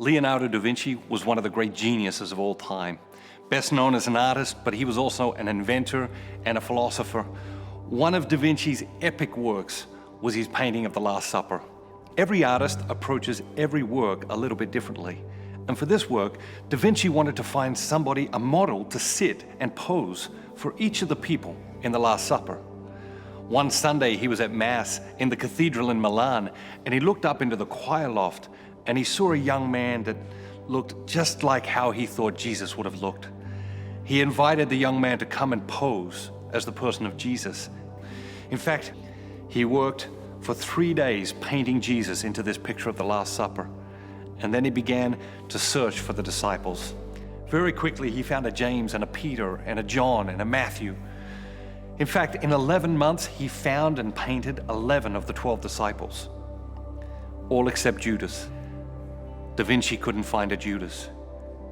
Leonardo da Vinci was one of the great geniuses of all time. Best known as an artist, but he was also an inventor and a philosopher. One of da Vinci's epic works was his painting of the Last Supper. Every artist approaches every work a little bit differently. And for this work, da Vinci wanted to find somebody, a model, to sit and pose for each of the people in the Last Supper. One Sunday, he was at Mass in the cathedral in Milan, and he looked up into the choir loft, and he saw a young man that looked just like how he thought Jesus would have looked. He invited the young man to come and pose as the person of Jesus. In fact, he worked for 3 days painting Jesus into this picture of the Last Supper. And then he began to search for the disciples. Very quickly, he found a James and a Peter and a John and a Matthew. In fact, in 11 months, he found and painted 11 of the 12 disciples, all except Judas. Da Vinci couldn't find a Judas.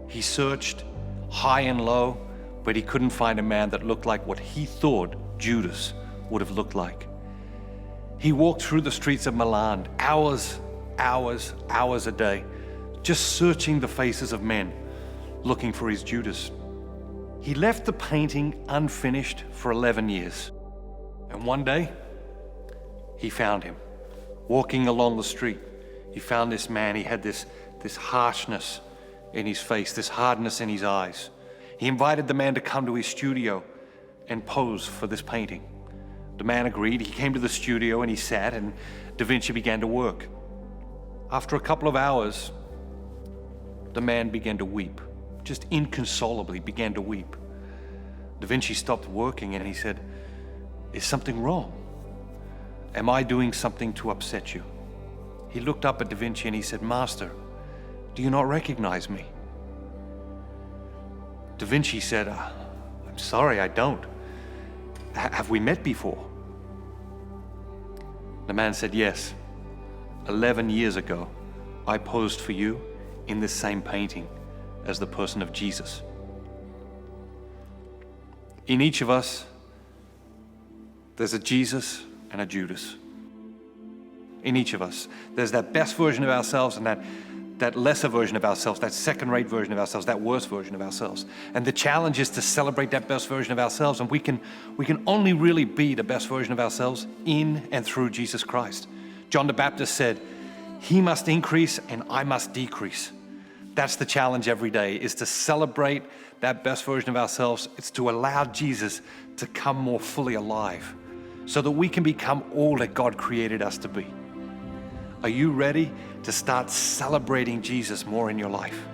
He searched high and low, but he couldn't find a man that looked like what he thought Judas would have looked like. He walked through the streets of Milan, hours a day, just searching the faces of men, looking for his Judas. He left the painting unfinished for 11 years. And one day, he found him. Walking along the street, he found this man. He had this harshness in his face, this hardness in his eyes. He invited the man to come to his studio and pose for this painting. The man agreed. He came to the studio and he sat, and da Vinci began to work. After a couple of hours, the man began to weep, just inconsolably began to weep. Da Vinci stopped working and he said, "Is something wrong? Am I doing something to upset you?" He looked up at da Vinci and he said, "Master, do you not recognize me?" Da Vinci said, "I'm sorry, I don't. Have we met before?" The man said, "Yes. 11 years ago, I posed for you in this same painting as the person of Jesus." In each of us, there's a Jesus and a Judas. In each of us, there's that best version of ourselves and that lesser version of ourselves, that second-rate version of ourselves, that worst version of ourselves. And the challenge is to celebrate that best version of ourselves, and we can only really be the best version of ourselves in and through Jesus Christ. John the Baptist said, "He must increase and I must decrease." That's the challenge every day, is to celebrate that best version of ourselves. It's to allow Jesus to come more fully alive so that we can become all that God created us to be. Are you ready to start celebrating Jesus more in your life?